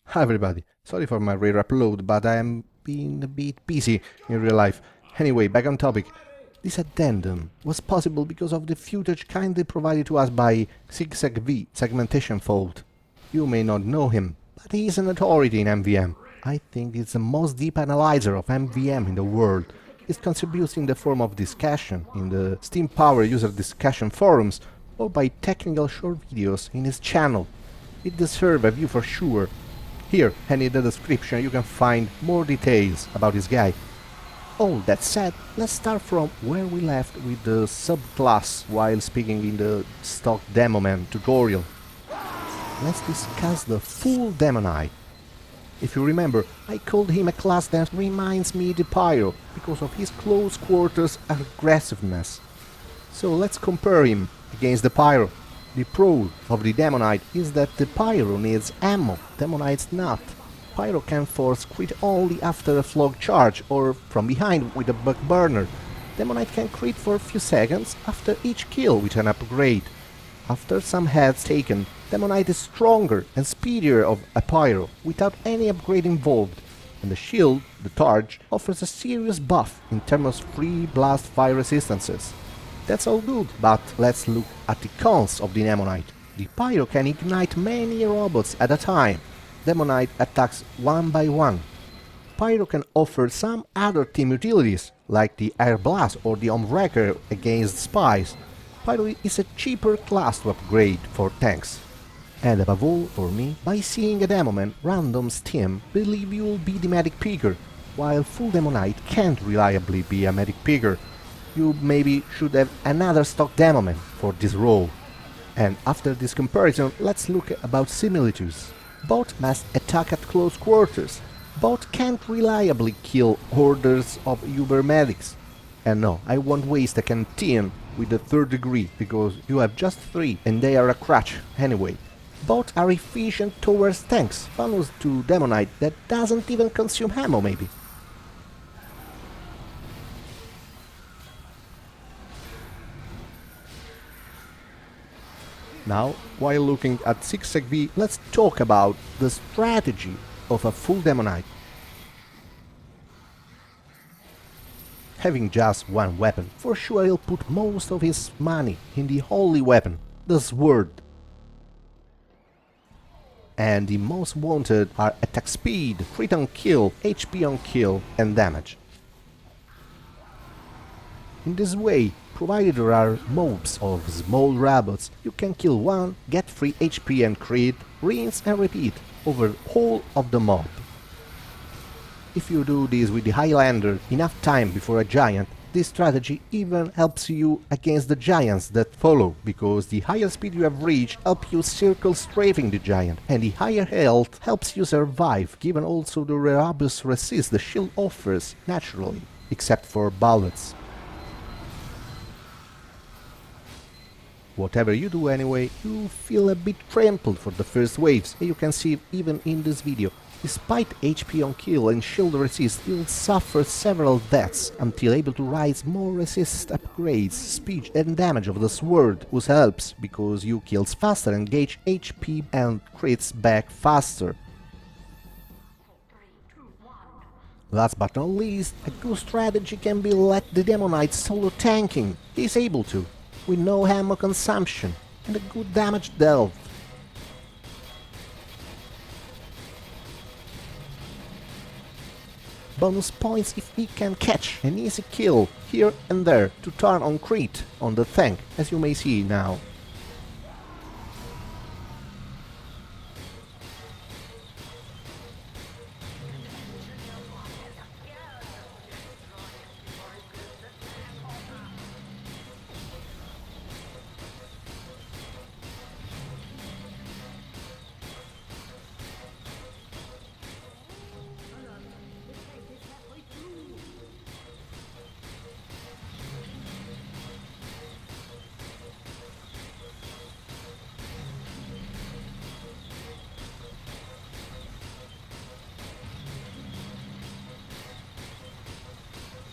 Hi everybody, sorry for my rare upload, but I am being a bit busy in real life. Anyway, back on topic. This addendum was possible because of the footage kindly provided to us by SIGSEGV segmentation fault. You may not know him, but he is an authority in MvM. I think it's the most deep analyzer of MvM in the world. It contributes in the form of discussion in the Steam Power user discussion forums or by technical short videos in his channel. It deserves a view for sure. Here, and in the description, you can find more details about this guy. All that said, let's start from where we left with the subclass while speaking in the stock Demoman tutorial. Let's discuss the full Demoknight. If you remember, I called him a class that reminds me the Pyro because of his close quarters aggressiveness. So let's compare him against the Pyro. The pro of the Demoknight is that the Pyro needs ammo, Demoknight's not. Pyro can force crit only after a flog charge or from behind with a buck burner. Demoknight can crit for a few seconds after each kill with an upgrade. After some heads taken, Demoknight is stronger and speedier of a Pyro without any upgrade involved, and the shield, the Targe, offers a serious buff in terms of free blast fire resistances. That's all good, but let's look at the cons of the Demoknight. The Pyro can ignite many robots at a time. Demoknight attacks one by one. Pyro can offer some other team utilities, like the Air Blast or the Wrecker against spies. Pyro is a cheaper class to upgrade for tanks. And above all, for me, by seeing a Demoman random's team, believe you'll be the medic picker, while full Demoknight can't reliably be a medic picker. You maybe should have another stock Demoman for this role. And after this comparison, let's look about similitudes. Both must attack at close quarters. Both can't reliably kill hordes of Uber medics. And no, I won't waste a canteen with the third degree, because you have just 3 and they are a crutch anyway. Both are efficient towards tanks, bonus to Demoknight that doesn't even consume ammo maybe. Now, while looking at SIGSEGV, let's talk about the strategy of a full Demoknight. Having just one weapon, for sure he'll put most of his money in the holy weapon, the sword. And the most wanted are attack speed, crit on kill, HP on kill and damage. In this way, provided there are mobs of small robots, you can kill one, get free HP and crit, rinse and repeat over the whole of the mob. If you do this with the Highlander enough time before a giant, this strategy even helps you against the giants that follow, because the higher speed you have reached helps you circle strafing the giant, and the higher health helps you survive, given also the robust resist the shield offers naturally, except for bullets. Whatever you do anyway, you feel a bit trampled for the first waves, and you can see even in this video. Despite HP on kill and shield resist, you'll suffer several deaths until able to rise more resist upgrades, speed and damage of the sword, whose helps because you kills faster and gauge HP and crits back faster. Last but not least, a good strategy can be let the Demoknight solo tanking. He's able to, with no ammo consumption and a good damage dealt. Bonus points if he can catch an easy kill here and there to turn on crit on the tank, as you may see now.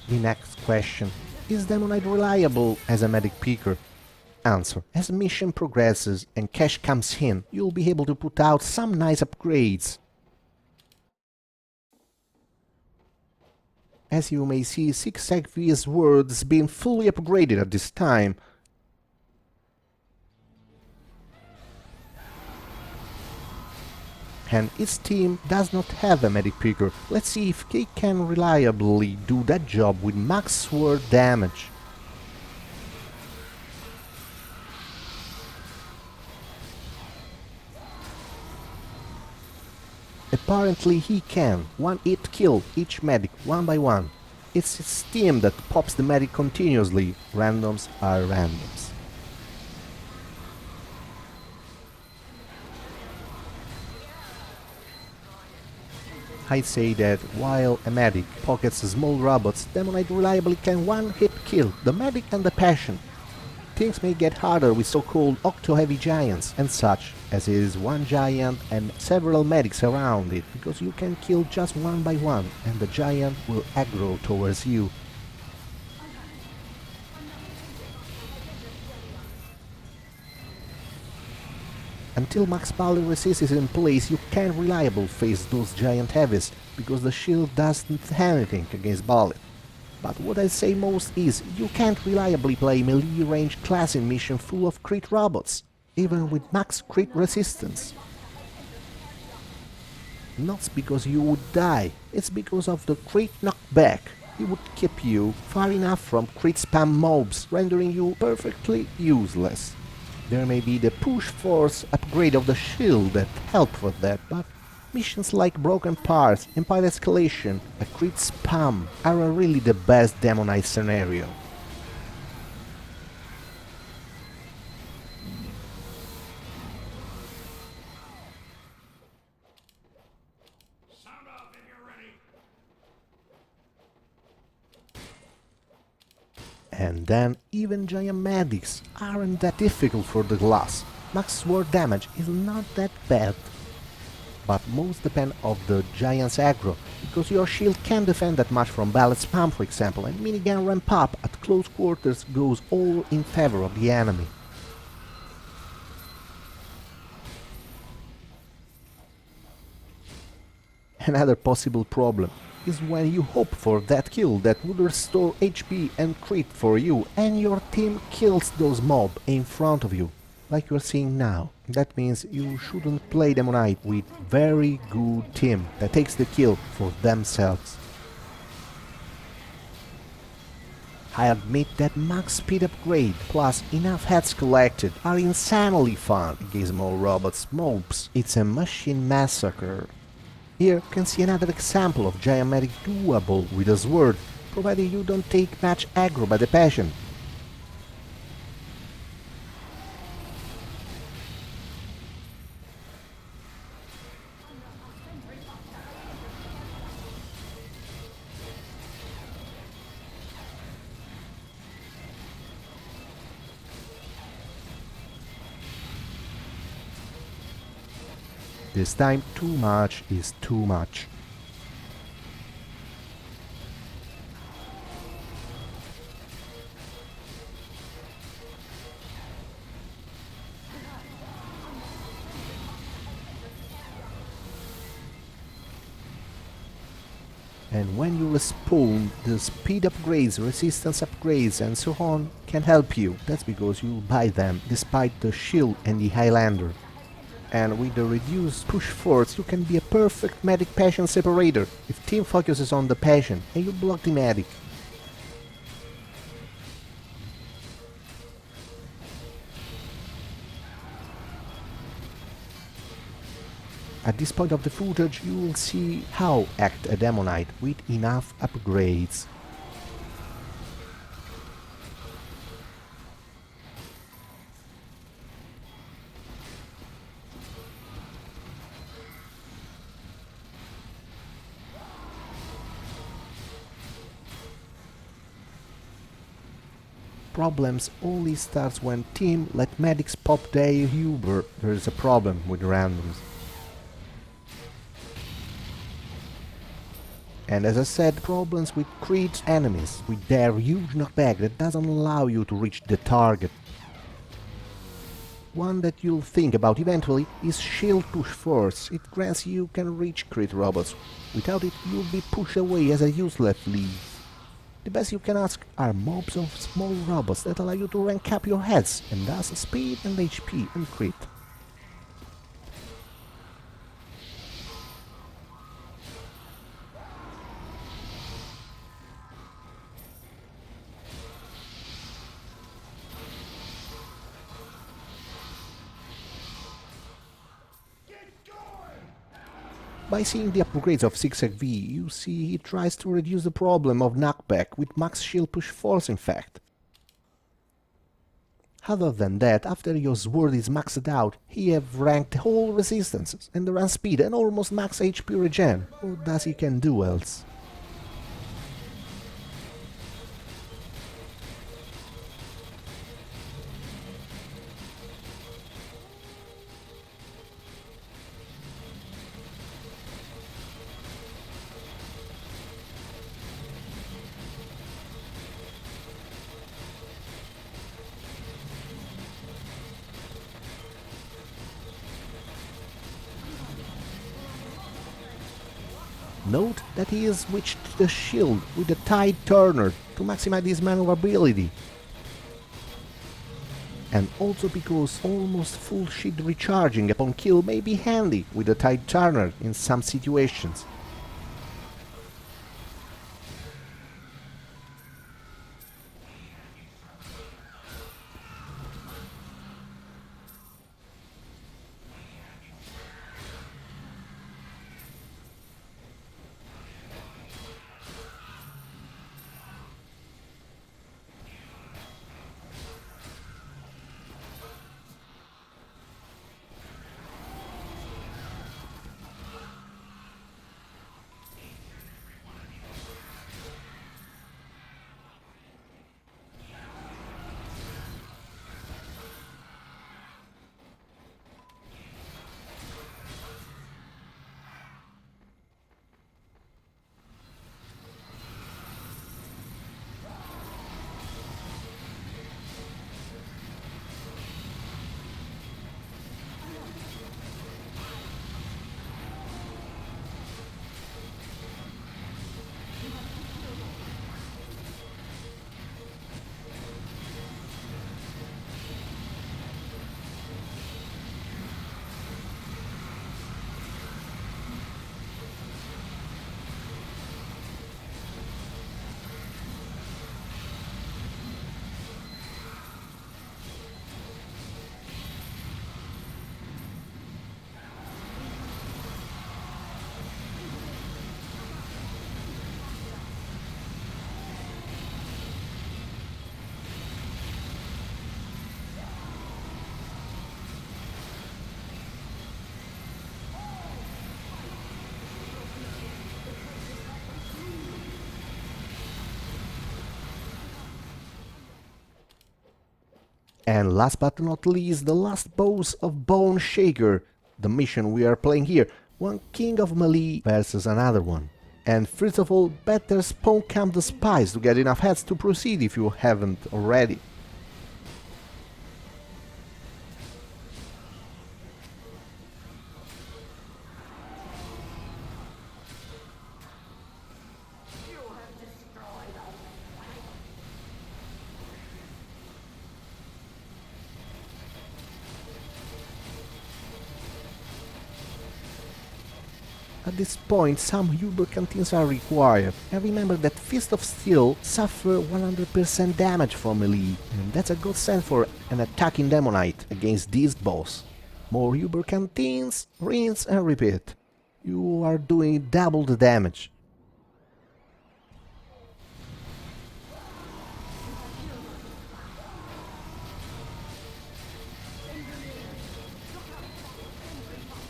The next question: is Demoknight reliable as a medic picker? Answer: as mission progresses and cash comes in, you'll be able to put out some nice upgrades. As you may see, SIGSEGV's words been fully upgraded at this time. And its team does not have a medic picker. Let's see if they can reliably do that job with max sword damage. Apparently he can. One hit kill each medic, one by one. It's his team that pops the medic continuously. Randoms are randoms. I'd say that while a medic pockets small robots, Demoknight reliably can one-hit kill the medic and the patient. Things may get harder with so-called octo-heavy giants and such, as is one giant and several medics around it, because you can kill just one by one and the giant will aggro towards you. Until max power resist is in place, you can't reliably face those giant heavies, because the shield doesn't have anything against bullet. But what I say most is, you can't reliably play melee range class in mission full of crit robots, even with max crit resistance. Not because you would die, it's because of the crit knockback. It would keep you far enough from crit spam mobs, rendering you perfectly useless. There may be the push force upgrade of the shield that help with that, but missions like broken parts, Empire escalation, a crit spam are really the best Demoknight scenario. And then even giant medics aren't that difficult for the glass. Max sword damage is not that bad. But most depend on the giant's aggro, because your shield can't defend that much from ballet spam for example, and minigun ramp up at close quarters goes all in favor of the enemy. Another possible problem is when you hope for that kill that would restore HP and crit for you and your team kills those mob in front of you, like you're seeing now. That means you shouldn't play Demoknight with very good team that takes the kill for themselves. I admit that max speed upgrade plus enough heads collected are insanely fun against more robots mobs. It's a machine massacre. Here you can see another example of giant medic doable with a sword, provided you don't take much aggro by the patient. This time too much is too much. And when you respawn, the speed upgrades, resistance upgrades and so on can help you. That's because you buy them despite the shield and the Highlander. And with the reduced push force you can be a perfect medic-patient separator if team focuses on the patient and you block the medic. At this point of the footage you will see how act a Demoknight with enough upgrades. Problems only starts when team let medics pop their Uber. There is a problem with randoms. And as I said, problems with crit enemies, with their huge knockback that doesn't allow you to reach the target. One that you'll think about eventually is Shield Push Force. It grants you can reach crit robots. Without it, you'll be pushed away as a useless lead. The best you can ask are mobs of small robots that allow you to rank up your heads, and thus speed and HP and crit. By seeing the upgrades of SIGSEGV, you see he tries to reduce the problem of knockback with max shield push force in fact. Other than that, after your sword is maxed out, he have ranked whole resistances and the run speed and almost max HP regen. What does he can do else? Note that he has switched to the shield with the Tide Turner to maximize his maneuverability. And also because almost full shield recharging upon kill may be handy with the Tide Turner in some situations. And last but not least, the last boss of Bone Shaker, the mission we are playing here, one king of melee versus another one. And first of all, better spawn camp the spies to get enough heads to proceed if you haven't already. At this point, some Uber canteens are required, and remember that Fist of Steel suffer 100% damage from melee, and that's a good sign for an attacking Demoknight against this boss. More Uber canteens, rinse and repeat. You are doing double the damage.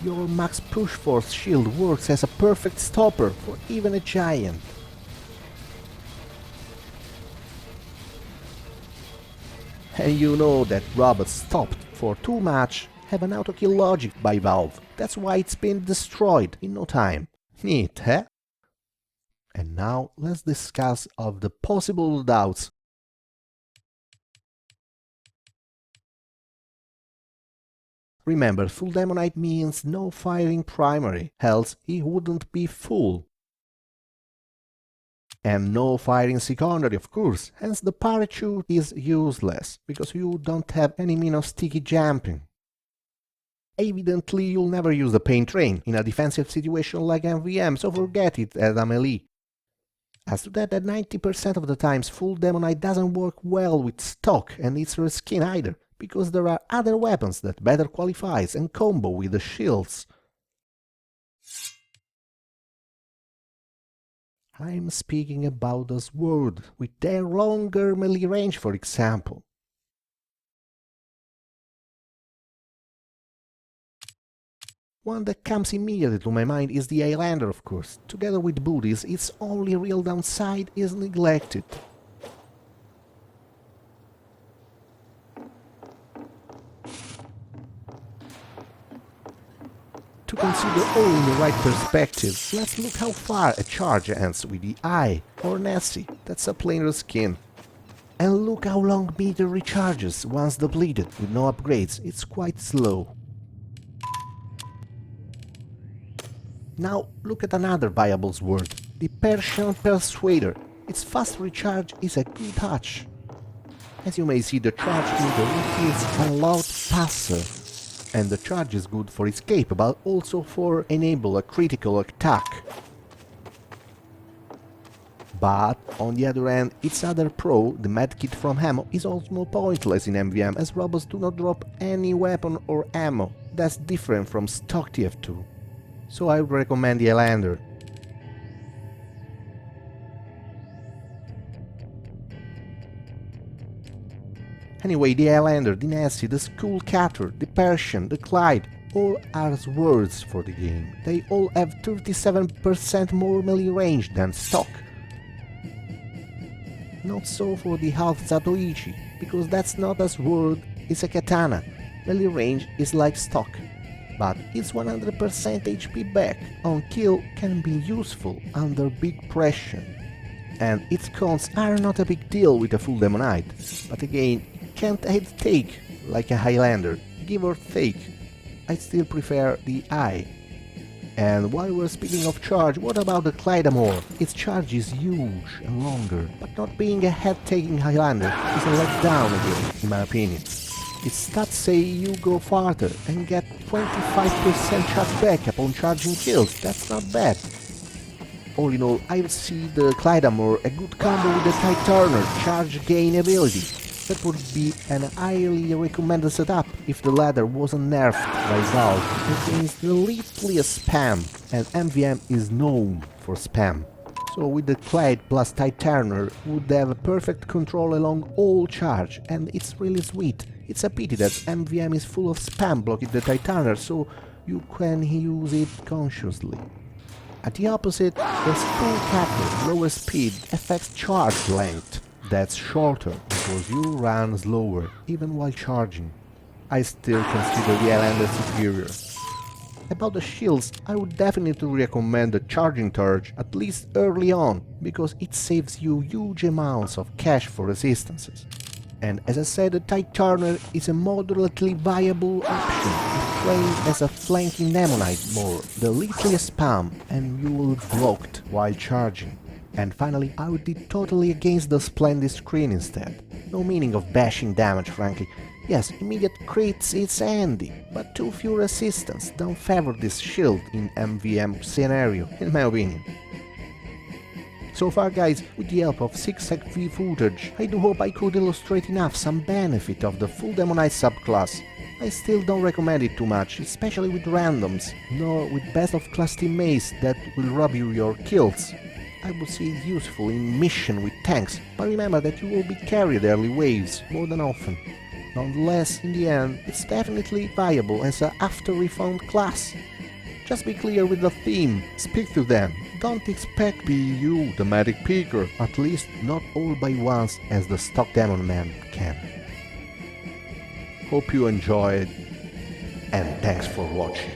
Your max push force shield works as a perfect stopper for even a giant. And you know that robots stopped for too much have an auto-kill logic by Valve. That's why it's been destroyed in no time. Neat, eh? And now let's discuss of the possible loadouts Remember, full Demonite means no firing primary, else he wouldn't be full. And no firing secondary, of course, hence the parachute is useless, because you don't have any mean of sticky jumping. Evidently, you'll never use the paint train in a defensive situation like MvM, so forget it as a melee. As to that, 90% of the times full Demonite doesn't work well with stock and its reskin either, because there are other weapons that better qualifies and combo with the shields. I'm speaking about the sword, with their longer melee range, for example. One that comes immediately to my mind is the Highlander, of course. Together with booties, its only real downside is neglected. To consider all in the right perspective, let's look how far a charge ends with the Eye, or Nessie, that's a plainer skin. And look how long meter recharges once depleted with no upgrades, it's quite slow. Now look at another viable sword, the Persian Persuader. Its fast recharge is a good touch. As you may see, the charge meter refills a lot faster. And the charge is good for escape, but also for enable a critical attack. But, on the other hand, its other pro, the medkit from ammo, is almost pointless in MvM, as robots do not drop any weapon or ammo. That's different from stock TF2. So I would recommend the Highlander. Anyway, the Highlander, the Nessie, the Skullcatcher, the Persian, the Clyde, all are swords for the game. They all have 37% more melee range than stock. Not so for the Half-Zatoichi, because that's not a sword, it's a katana. Melee range is like stock, but its 100% HP back on kill can be useful under big pressure. And its cons are not a big deal with a full Demonite, but again, can't take like a Highlander, give or take. I still prefer the Eye. And while we're speaking of charge, what about the Clydamore? Its charge is huge and longer, but not being a head-taking Highlander is a letdown again, in my opinion. Its stats say you go farther and get 25% charge back upon charging kills, that's not bad. All in all, I would see the Clydamore a good combo with the Titurner charge gain ability. That would be an highly recommended setup if the latter wasn't nerfed by Valve against relentless spam, and MvM is known for spam. So with the Clyde plus Titurner would have a perfect control along all charge, and it's really sweet. It's a pity that MvM is full of spam blocking the Titurner, so you can use it consciously. At the opposite, the Skullcatcher lower speed affects charge length. That's shorter, because you run slower, even while charging. I still consider the Highlander superior. About the shields, I would definitely recommend the charging charge, at least early on, because it saves you huge amounts of cash for resistances. And as I said, the Titurner is a moderately viable option if playing as a flanking Demoknight more, the lethal spam, and you will be blocked while charging. And finally, I would be totally against the splendid screen instead. No meaning of bashing damage, frankly. Yes, immediate crits it's handy, but too few resistance don't favor this shield in MvM scenario, in my opinion. So far guys, with the help of SIGSEGV footage, I do hope I could illustrate enough some benefit of the full Demoknight subclass. I still don't recommend it too much, especially with randoms, nor with best of class teammates that will rob you your kills. I would see it useful in mission with tanks, but remember that you will be carried early waves more than often. Nonetheless, in the end, it's definitely viable as a after-refund class. Just be clear with the theme, speak to them, don't expect be you the magic picker, at least not all by once as the stock Demoman can. Hope you enjoyed, and thanks for watching.